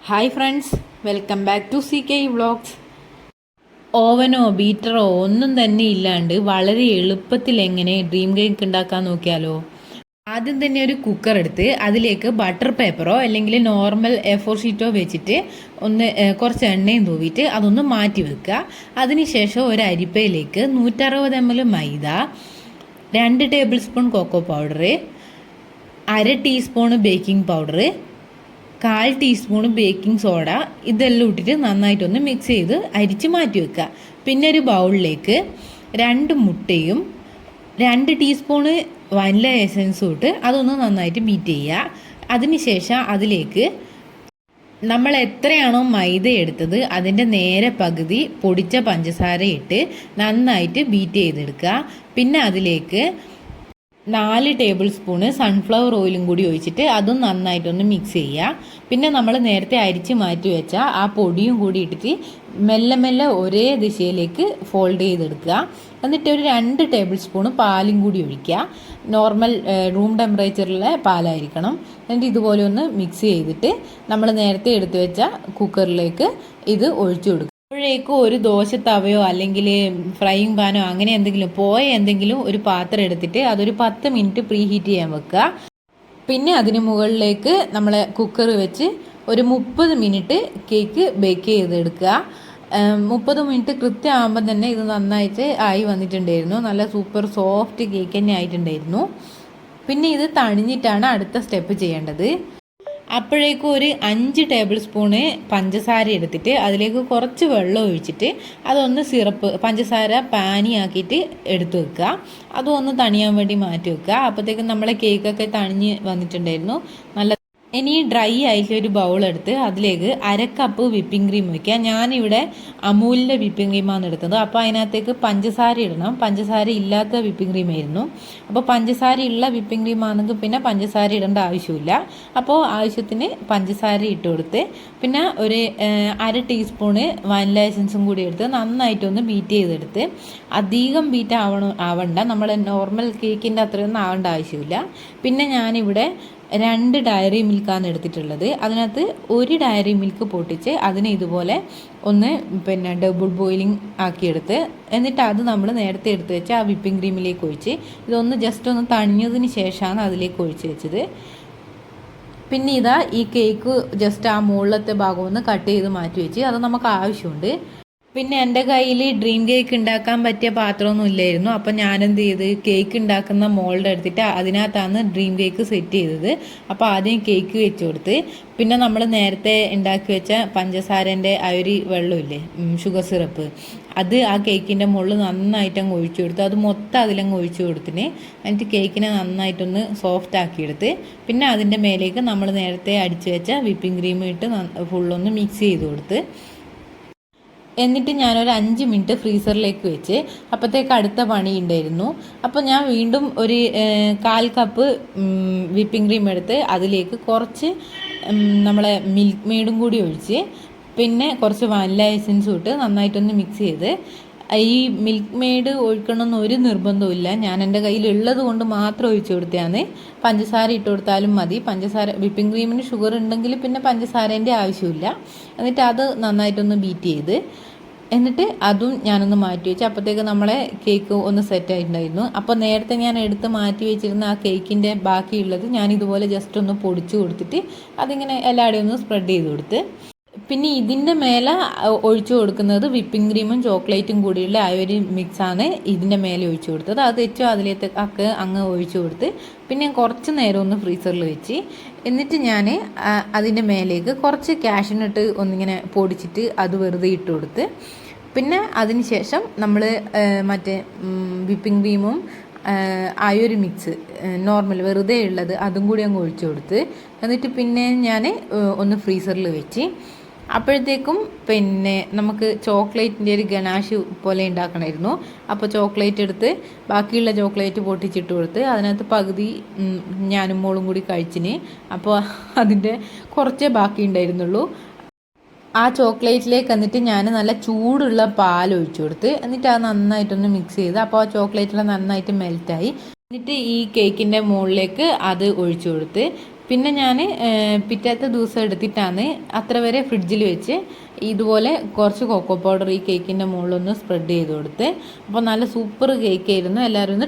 Hi friends, welcome back to CK vlogs. ഓവനോ ബീറ്ററോ ഒന്നും തന്നെ ഇല്ലാണ്ട് വളരെ എളുപ്പത്തിൽ എങ്ങനെ ഡ്രീം കേക്ക് ഉണ്ടാക്കാൻ നോക്കിയാലോ. ആദ്യം തന്നെ ഒരു കുക്കർ എടുത്ത് അതിലേക്ക് ബട്ടർ പേപ്പറോ അല്ലെങ്കിൽ നോർമൽ A4 ഷീറ്റോ വെച്ചിട്ട് കുറച്ച് എണ്ണയും തൂവിയിട്ട് അതൊന്ന് മാറ്റി വെക്കുക. അതിനുശേഷം ഒരു അരിപ്പയിലേക്ക് 160 ml maida, 2 tablespoon cocoa powder, 1/2 teaspoon baking powder, 1/4 teaspoon baking soda ഇതെല്ലാം ഇട്ടിട്ട് നന്നായിട്ടൊന്ന് മിക്സ് ചെയ്ത് അരിച്ച് മാറ്റി വെക്കുക. പിന്നെ ഒരു ബൗളിലേക്ക് 2 മുട്ടയും 2 ടീസ്പൂണ് വാനില എസൻസും ഇട്ട് അതൊന്ന് നന്നായിട്ട് ബീറ്റ് ചെയ്യുക. അതിനുശേഷം അതിലേക്ക് നമ്മൾ എത്രയാണോ മൈദ എടുത്തത് അതിൻ്റെ നേരെ പകുതി പൊടിച്ച പഞ്ചസാര ഇട്ട് നന്നായിട്ട് ബീറ്റ് ചെയ്തെടുക്കുക. പിന്നെ അതിലേക്ക് 4 ടേബിൾ സ്പൂണ് സൺഫ്ലവർ ഓയിലും കൂടി ഒഴിച്ചിട്ട് അതും നന്നായിട്ടൊന്ന് മിക്സ് ചെയ്യുക. പിന്നെ നമ്മൾ നേരത്തെ അരിച്ച് മാറ്റി വെച്ച ആ പൊടിയും കൂടി ഇട്ടിട്ട് മെല്ലെ മെല്ലെ ഒരേ ദിശയിലേക്ക് ഫോൾഡ് ചെയ്തെടുക്കുക. എന്നിട്ട് ഒരു 2 ടേബിൾ സ്പൂണ് പാലും കൂടി ഒഴിക്കുക. നോർമൽ റൂം ടെമ്പറേച്ചറിലെ പാലായിരിക്കണം. എന്നിട്ട് ഇതുപോലെ ഒന്ന് മിക്സ് ചെയ്തിട്ട് നമ്മൾ നേരത്തെ എടുത്തു വെച്ച കുക്കറിലേക്ക് ഇത് ഒഴിച്ചു കൊടുക്കുക. അപ്പോഴേക്കും ഒരു ദോശ തവയോ അല്ലെങ്കിൽ ഫ്രൈയിങ് പാനോ അങ്ങനെ എന്തെങ്കിലും ഒരു പാത്രം എടുത്തിട്ട് അതൊരു 10 മിനിറ്റ് പ്രീ ഹീറ്റ് ചെയ്യാൻ വെക്കുക. പിന്നെ അതിന് മുകളിലേക്ക് നമ്മൾ കുക്കർ വെച്ച് ഒരു 30 മിനിറ്റ് കേക്ക് ബേക്ക് ചെയ്തെടുക്കുക. 30 മിനിറ്റ് കൃത്യമാകുമ്പോൾ തന്നെ ഇത് നന്നായിട്ട് ആയി വന്നിട്ടുണ്ടായിരുന്നു. നല്ല സൂപ്പർ സോഫ്റ്റ് കേക്ക് തന്നെ ആയിട്ടുണ്ടായിരുന്നു. പിന്നെ ഇത് തണിഞ്ഞിട്ടാണ് അടുത്ത സ്റ്റെപ്പ് ചെയ്യേണ്ടത്. അപ്പോഴേക്കും ഒരു 5 ടേബിൾ സ്പൂണ് പഞ്ചസാര എടുത്തിട്ട് അതിലേക്ക് കുറച്ച് വെള്ളം ഒഴിച്ചിട്ട് അതൊന്ന് പഞ്ചസാര പാനിയാക്കിയിട്ട് എടുത്തു വെക്കുക. അതും ഒന്ന് തണിയാൻ വേണ്ടി മാറ്റി വെക്കുക. അപ്പോഴത്തേക്കും നമ്മളെ കേക്കൊക്കെ തണിഞ്ഞ് വന്നിട്ടുണ്ടായിരുന്നു. നല്ല ഇനി ഡ്രൈ ആയിട്ട് ഒരു ബൗളെടുത്ത് അതിലേക്ക് 1/2 കപ്പ് വിപ്പിംഗ് ക്രീം വയ്ക്കുക. ഞാനിവിടെ അമൂലിൻ്റെ വിപ്പിംഗ് ക്രീമാണ് എടുത്തത്. അപ്പോൾ അതിനകത്തേക്ക് പഞ്ചസാര ഇടണം. പഞ്ചസാര ഇല്ലാത്ത വിപ്പിംഗ് ക്രീം ആയിരുന്നു. അപ്പോൾ പഞ്ചസാര ഉള്ള വിപ്പിംഗ് ക്രീം ആണെങ്കിൽ പിന്നെ പഞ്ചസാര ഇടേണ്ട ആവശ്യമില്ല. അപ്പോൾ ആവശ്യത്തിന് പഞ്ചസാര ഇട്ട് കൊടുത്ത് പിന്നെ ഒരു 1/2 ടീസ്പൂണ് വാനില എസൻസും കൂടി എടുത്ത് നന്നായിട്ടൊന്ന് ബീറ്റ് ചെയ്തെടുത്ത്, അധികം ബീറ്റ് ആവണ്ട, നമ്മൾ നോർമൽ കേക്കിൻ്റെ അത്രയൊന്നും ആവേണ്ട ആവശ്യമില്ല. പിന്നെ ഞാനിവിടെ 2 ഡയറി മിൽക്കാണ് എടുത്തിട്ടുള്ളത്. അതിനകത്ത് 1 ഡയറി മിൽക്ക് പൊട്ടിച്ച് അതിനെ ഇതുപോലെ ഒന്ന് ഡബിൾ ബോയിലിംഗ് ആക്കിയെടുത്ത് എന്നിട്ട് അത് നമ്മൾ നേരത്തെ എടുത്ത് വെച്ച് ആ വിപ്പിംഗ് ക്രീമിലേക്ക് ഒഴിച്ച് ഇതൊന്ന് ജസ്റ്റ് ഒന്ന് തണിഞ്ഞതിന് ശേഷമാണ് അതിലേക്ക് ഒഴിച്ച് വെച്ചത്. പിന്നെ ഈ കേക്ക് ജസ്റ്റ് ആ മുകളിലത്തെ ഭാഗം ഒന്ന് കട്ട് ചെയ്ത് മാറ്റി വെച്ച് അത് നമുക്ക് ആവശ്യമുണ്ട്. പിന്നെ എൻ്റെ കയ്യിൽ ഡ്രീം കേക്ക് ഉണ്ടാക്കാൻ പറ്റിയ പാത്രമൊന്നും ഇല്ലായിരുന്നു. അപ്പം ഞാനെന്ത് ചെയ്ത് കേക്ക് ഉണ്ടാക്കുന്ന മോൾഡ് എടുത്തിട്ട് അതിനകത്താണ് ഡ്രീം കേക്ക് സെറ്റ് ചെയ്തത്. അപ്പോൾ ആദ്യം കേക്ക് വെച്ച് കൊടുത്ത് പിന്നെ നമ്മൾ നേരത്തെ ഉണ്ടാക്കി വെച്ച പഞ്ചസാരൻ്റെ ആ ഒരു വെള്ളമില്ലേ, ഷുഗർ സിറപ്പ്, അത് ആ കേക്കിൻ്റെ മുകളിൽ നന്നായിട്ട് അങ്ങ് ഒഴിച്ചു കൊടുത്തു. അത് മൊത്തം അതിലങ്ങ് ഒഴിച്ചു കൊടുത്തിന്. എന്നിട്ട് കേക്കിനെ നന്നായിട്ടൊന്ന് സോഫ്റ്റ് ആക്കിയെടുത്ത് പിന്നെ അതിൻ്റെ മേലേക്ക് നമ്മൾ നേരത്തെ അടിച്ചു വെച്ച വിപ്പിംഗ് ക്രീം ഇട്ട് ഫുള്ളൊന്ന് മിക്സ് ചെയ്ത് കൊടുത്ത് എന്നിട്ട് ഞാനൊരു 5 മിനിറ്റ് ഫ്രീസറിലേക്ക് വെച്ച് അപ്പോഴത്തേക്ക് അടുത്ത പണി ഉണ്ടായിരുന്നു. അപ്പോൾ ഞാൻ വീണ്ടും ഒരു 1/4 കപ്പ് വിപ്പിംഗ് ക്രീം എടുത്ത് അതിലേക്ക് കുറച്ച് നമ്മളെ മിൽക്ക് മെയ്ഡും കൂടി ഒഴിച്ച് പിന്നെ കുറച്ച് വാനില എസൻസും ഇട്ട് നന്നായിട്ടൊന്ന് മിക്സ് ചെയ്ത്, ഈ മിൽക്ക് മെയ്ഡ് ഒഴിക്കണമെന്ന് ഒരു നിർബന്ധമില്ല, ഞാൻ എൻ്റെ കയ്യിലുള്ളത് കൊണ്ട് മാത്രം ഒഴിച്ചു കൊടുത്തതാണ്. പഞ്ചസാര ഇട്ട് കൊടുത്താലും മതി. പഞ്ചസാര വിപ്പിംഗ് ക്രീമിന് ഷുഗർ ഉണ്ടെങ്കിൽ പിന്നെ പഞ്ചസാരേൻ്റെ ആവശ്യമില്ല. എന്നിട്ട് അത് നന്നായിട്ടൊന്ന് ബീറ്റ് ചെയ്ത് എന്നിട്ട് അതും ഞാനൊന്ന് മാറ്റി വെച്ച് അപ്പോഴത്തേക്ക് നമ്മളെ കേക്ക് ഒന്ന് സെറ്റ് ആയിട്ടുണ്ടായിരുന്നു. അപ്പോൾ നേരത്തെ ഞാൻ എടുത്ത് മാറ്റി വെച്ചിരുന്ന ആ കേക്കിൻ്റെ ബാക്കിയുള്ളത് ഞാൻ ഇതുപോലെ ജസ്റ്റ് ഒന്ന് പൊടിച്ച് കൊടുത്തിട്ട് അതിങ്ങനെ എല്ലാവരുടെയും ഒന്ന് സ്പ്രെഡ് ചെയ്ത് കൊടുത്ത് പിന്നെ ഇതിൻ്റെ മേലെ ഒഴിച്ചു കൊടുക്കുന്നത് വിപ്പിംഗ് ക്രീമും ചോക്ലേറ്റും കൂടിയുള്ള ആ ഒരു മിക്സാണ് ഇതിൻ്റെ മേലെ ഒഴിച്ചു കൊടുത്തത്. അത് വെച്ചോ അതിലേക്ക് അങ്ങ് ഒഴിച്ചു കൊടുത്ത് പിന്നെ കുറച്ച് നേരം ഒന്ന് ഫ്രീസറിൽ വെച്ച് എന്നിട്ട് ഞാൻ അതിൻ്റെ മേലേക്ക് കുറച്ച് കാഷ്നട്ട് ഒന്നിങ്ങനെ പൊടിച്ചിട്ട് അത് വെറുതെ ഇട്ട് കൊടുത്ത് പിന്നെ അതിന് ശേഷം നമ്മൾ മറ്റേ വിപ്പിംഗ് ക്രീമും ആ ഒരു മിക്സ് നോർമൽ വെറുതെ ഉള്ളത് അതും കൂടി അങ്ങ് ഒഴിച്ചു കൊടുത്ത് എന്നിട്ട് പിന്നെ ഞാൻ ഒന്ന് ഫ്രീസറിൽ വെച്ച് അപ്പോഴത്തേക്കും പിന്നെ നമുക്ക് ചോക്ലേറ്റിൻ്റെ ഒരു ഗനാഷ് പോലെ ഉണ്ടാക്കണമായിരുന്നു. അപ്പോൾ ചോക്ലേറ്റ് എടുത്ത് ബാക്കിയുള്ള ചോക്ലേറ്റ് പൊട്ടിച്ചിട്ട് കൊടുത്ത് അതിനകത്ത് പകുതി ഞാനും മോളും കൂടി കഴിച്ചിന്. അപ്പോൾ അതിൻ്റെ കുറച്ചേ ബാക്കി ഉണ്ടായിരുന്നുള്ളൂ. ആ ചോക്ലേറ്റിലേക്ക് എന്നിട്ട് ഞാൻ നല്ല ചൂടുള്ള പാൽ ഒഴിച്ചു കൊടുത്ത് എന്നിട്ട് അത് നന്നായിട്ടൊന്ന് മിക്സ് ചെയ്ത് അപ്പോൾ ആ ചോക്ലേറ്റിൽ നന്നായിട്ട് മെൽറ്റായി. എന്നിട്ട് ഈ കേക്കിൻ്റെ മുകളിലേക്ക് അത് ഒഴിച്ചു കൊടുത്ത് പിന്നെ ഞാൻ പിറ്റത്തെ ദിവസം എടുത്തിട്ടാണ് അത്ര വരെ ഫ്രിഡ്ജിൽ വെച്ച് ഇതുപോലെ കുറച്ച് കൊക്കോ പൗഡർ ഈ കേക്കിൻ്റെ മുകളിലൊന്ന് സ്പ്രെഡ് ചെയ്ത് കൊടുത്ത്. അപ്പോൾ നല്ല സൂപ്പർ കേക്ക് ആയിരുന്നു. എല്ലാവരും ഒന്ന്